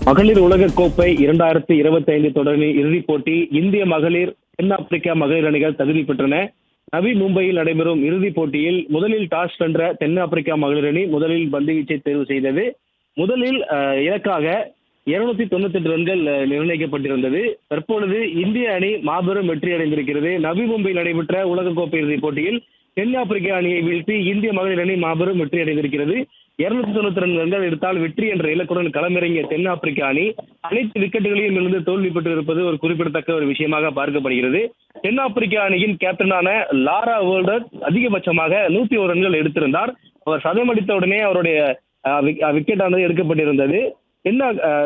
மகளிர் உலக கோப்பை 2025 தொடரின் இறுதிப் போட்டி இந்திய மகளிர் தென்னாப்பிரிக்கா மகளிர் அணிகள் தகுதி பெற்றன. நவி மும்பையில் நடைபெறும் இறுதிப் போட்டியில் முதலில் டாஸ் வென்ற தென்னாப்பிரிக்கா மகளிர் அணி முதலில் பந்து வீச்சை தேர்வு செய்தது. முதலில் இலக்காக 298 ரன்கள் நிர்ணயிக்கப்பட்டிருந்தது. தற்பொழுது இந்திய அணி மாபெரும் வெற்றி அடைந்திருக்கிறது. நவி மும்பையில் நடைபெற்ற உலகக்கோப்பை இறுதிப் போட்டியில் தென்னாப்பிரிக்க அணியை வீழ்த்தி இந்திய மகளிர் அணி மாபெரும் வெற்றி அடைந்திருக்கிறது. 292 ரன்கள் எடுத்தால் வெற்றி என்ற இலக்குடன் களமிறங்கிய தென்னாப்பிரிக்க அணி அனைத்து விக்கெட்டுகளையும் இழந்து தோல்வி பெற்றிருப்பது ஒரு குறிப்பிடத்தக்க ஒரு விஷயமாக பார்க்கப்படுகிறது. தென்னாப்பிரிக்க அணியின் கேப்டனான லாரா வோல்டர் அதிகபட்சமாக 101 ரன்கள் எடுத்திருந்தார். அவர் சதம் அடித்த உடனே அவருடைய விக்கெட் ஆனது எடுக்கப்பட்டிருந்தது.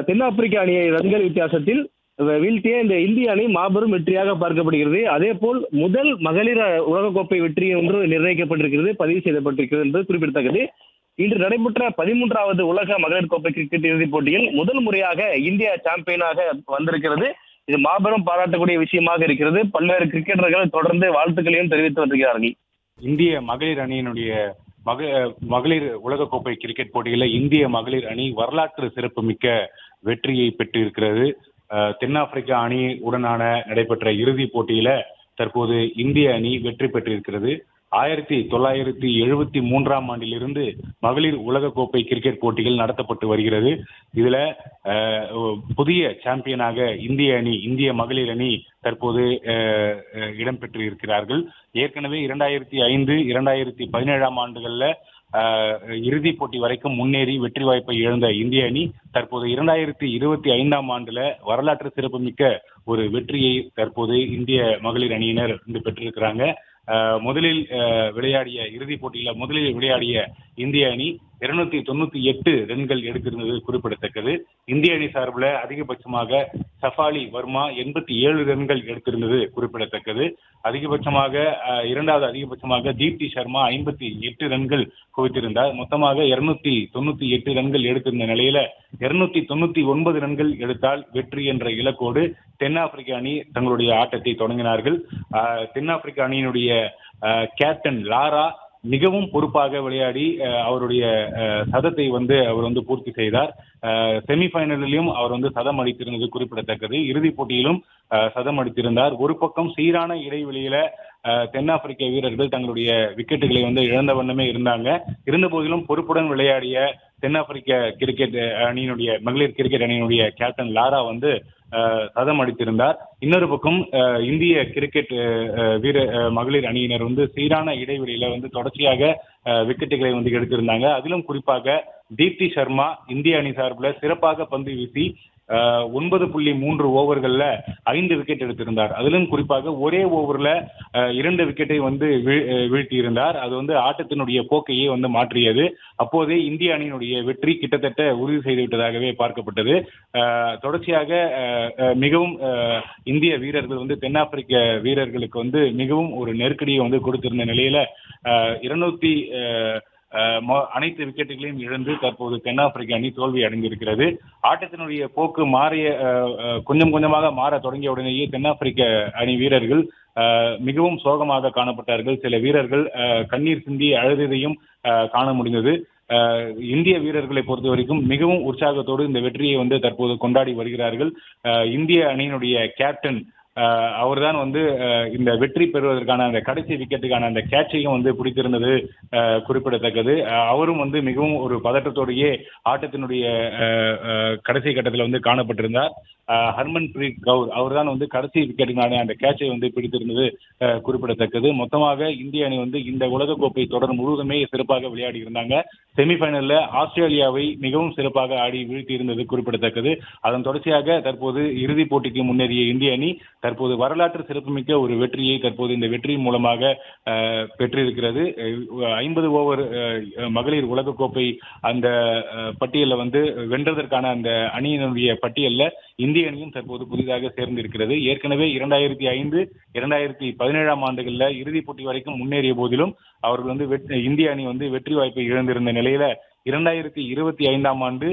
தென்னாப்பிரிக்க அணியை ரன்கள் வித்தியாசத்தில் வீழ்த்திய இந்த இந்திய அணி மாபெரும் வெற்றியாக பார்க்கப்படுகிறது. அதே போல் முதல் மகளிர் உலகக்கோப்பை வெற்றி ஒன்று நிர்ணயிக்கப்பட்டிருக்கிறது, பதிவு செய்யப்பட்டிருக்கிறது என்பது குறிப்பிடத்தக்கது. இன்று நடைபெற்ற 13வது உலக மகளிர் கோப்பை கிரிக்கெட் இறுதிப் போட்டியில் முதல் முறையாக இந்தியா சாம்பியனாக வந்திருக்கிறது. இது மாபெரும் பாராட்டக்கூடிய விஷயமாக இருக்கிறது. பல்வேறு கிரிக்கெட்டர்கள் தொடர்ந்து வாழ்த்துக்களையும் தெரிவித்து வருகிறார்கள். இந்திய மகளிர் அணியினுடைய மகளிர் உலகக்கோப்பை கிரிக்கெட் போட்டியில் இந்திய மகளிர் அணி வரலாற்று சிறப்புமிக்க வெற்றியை பெற்றிருக்கிறது. தென்னாப்பிரிக்கா அணி உடனான நடைபெற்ற இறுதிப் போட்டியில தற்போது இந்திய அணி வெற்றி பெற்றிருக்கிறது. 1973ஆம் ஆண்டிலிருந்து மகளிர் உலகக்கோப்பை கிரிக்கெட் போட்டிகள் நடத்தப்பட்டு வருகிறது. இதுல புதிய சாம்பியனாக இந்திய மகளிர் அணி தற்போது இடம்பெற்று இருக்கிறார்கள். ஏற்கனவே 2005, 2017ஆம் ஆண்டுகள்ல இறுதிப் போட்டி வரைக்கும் முன்னேறி வெற்றி வாய்ப்பை இழந்த இந்திய அணி தற்போது 2025ஆம் ஆண்டுல வரலாற்று சிறப்புமிக்க ஒரு வெற்றியை தற்போது இந்திய மகளிர் அணியினர் பெற்றிருக்கிறாங்க. முதலில் விளையாடிய இறுதிப் போட்டியில விளையாடிய இந்திய அணி 298 ரன்கள் எடுத்திருந்தது குறிப்பிடத்தக்கது. இந்திய அணி சார்பில் அதிகபட்சமாக சஃபாலி வர்மா 87 ரன்கள் எடுத்திருந்தது குறிப்பிடத்தக்கது. இரண்டாவது அதிகபட்சமாக தீப்தி சர்மா 58 ரன்கள் குவித்திருந்தார். மொத்தமாக 298 ரன்கள் எடுத்திருந்த நிலையில 299 ரன்கள் எடுத்தால் வெற்றி என்ற இலக்கோடு தென்னாப்பிரிக்க அணி தங்களுடைய ஆட்டத்தை தொடங்கினார்கள். தென்னாப்பிரிக்க அணியினுடைய கேப்டன் லாரா மிகவும் பொறுப்பாக விளையாடி அவருடைய சதத்தை அவர் பூர்த்தி செய்தார். செமிஃபைனலிலும் அவர் சதம் அடித்திருந்தது குறிப்பிடத்தக்கது. இறுதிப் போட்டியிலும் சதம் அடித்திருந்தார். ஒரு பக்கம் சீரான இடைவெளியில தென்னாப்பிரிக்க வீரர்கள் தங்களுடைய விக்கெட்டுகளை இழந்த வண்ணமே இருந்தாங்க. இருந்த போதிலும் பொறுப்புடன் விளையாடிய தென்னாப்பிரிக்க கிரிக்கெட் அணியினுடைய மகளிர் கிரிக்கெட் அணியினுடைய கேப்டன் லாரா சதம் அடித்திருந்தார். இன்னொரு பக்கம் இந்திய கிரிக்கெட் மகளிர் அணியினர் சீரான இடைவெளியில தொடர்ச்சியாக விக்கெட்டுகளை எடுத்திருந்தாங்க. அதிலும் குறிப்பாக தீப்தி சர்மா இந்திய அணி சார்பில் சிறப்பாக பந்து வீசி 9.3 ஓவர்கள்ல 5 விக்கெட் எடுத்திருந்தார். அதிலும் குறிப்பாக ஒரே ஓவர்ல 2 விக்கெட்டை வீழ்த்தி இருந்தார். அது ஆட்டத்தினுடைய போக்கையே மாற்றியது. அப்போதே இந்திய அணியினுடைய வெற்றி கிட்டத்தட்ட உறுதி செய்துவிட்டதாகவே பார்க்கப்பட்டது. தொடர்ச்சியாக மிகவும் இந்திய வீரர்கள் தென்னாப்பிரிக்க வீரர்களுக்கு மிகவும் ஒரு நெருக்கடியை கொடுத்திருந்த நிலையில அனைத்து விக்கெட்டுகளையும் இழந்து தற்போது தென்னாப்பிரிக்க அணி தோல்வி அடைந்திருக்கிறது. ஆட்டத்தினுடைய போக்கு கொஞ்சம் கொஞ்சமாக மாற தொடங்கிய உடனேயே தென்னாப்பிரிக்க அணி வீரர்கள் மிகவும் சோகமாக காணப்பட்டார்கள். சில வீரர்கள் கண்ணீர் சிந்தி அழுததையும் காண முடிந்தது. இந்திய வீரர்களை பொறுத்த வரைக்கும் மிகவும் உற்சாகத்தோடு இந்த வெற்றியை தற்போது கொண்டாடி வருகிறார்கள். இந்திய அணியினுடைய கேப்டன் அவர்தான் இந்த வெற்றி பெறுவதற்கான அந்த கடைசி விக்கெட்டுக்கான அந்த கேட்சையும் பிடித்திருந்தது குறிப்பிடத்தக்கது. அவரும் மிகவும் ஒரு பதட்டத்தோடையே ஆட்டத்தினுடைய கடைசி கட்டத்தில் காணப்பட்டிருந்தார். ஹர்மன் பிரீத் கவுர் அவர்தான் கடைசி விக்கெட்டுக்கான அந்த கேட்சை பிடித்திருந்தது குறிப்பிடத்தக்கது. மொத்தமாக இந்திய அணி இந்த உலகக்கோப்பை தொடர் முழுவதுமே சிறப்பாக விளையாடி இருந்தாங்க. செமிஃபைனல்ல ஆஸ்திரேலியாவை மிகவும் சிறப்பாக ஆடி வீழ்த்தி இருந்தது குறிப்பிடத்தக்கது. அதன் தொடர்ச்சியாக தற்போது இறுதிப் போட்டிக்கு முன்னேறிய இந்திய அணி தற்போது வரலாற்று சிறப்புமிக்க ஒரு வெற்றியை தற்போது இந்த வெற்றியின் மூலமாக பெற்றிருக்கிறது. 50 ஓவர் மகளிர் உலகக்கோப்பை அந்த பட்டியலில் வென்றதற்கான அந்த அணியினுடைய பட்டியலில் இந்திய அணியும் தற்போது புதிதாக சேர்ந்திருக்கிறது. ஏற்கனவே 2005, 2017ஆம் ஆண்டுகளில் இறுதிப் போட்டி வரைக்கும் முன்னேறிய போதிலும் அவர்கள் இந்திய அணி வெற்றி வாய்ப்பை இழந்திருந்த நிலையில 2025ஆம் ஆண்டு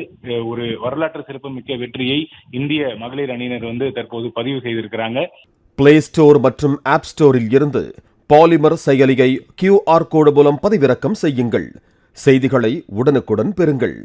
ஒரு வரலாற்று சிறப்புமிக்க வெற்றியை இந்திய மகளிர் அணியினர் தற்போது பதிவு செய்திருக்கிறாங்க. பிளே ஸ்டோர் மற்றும் ஆப் ஸ்டோரில் இருந்து பாலிமர் செயலியை QR கோடு மூலம் பதிவிறக்கம் செய்யுங்கள். செய்திகளை உடனுக்குடன் பெறுங்கள்.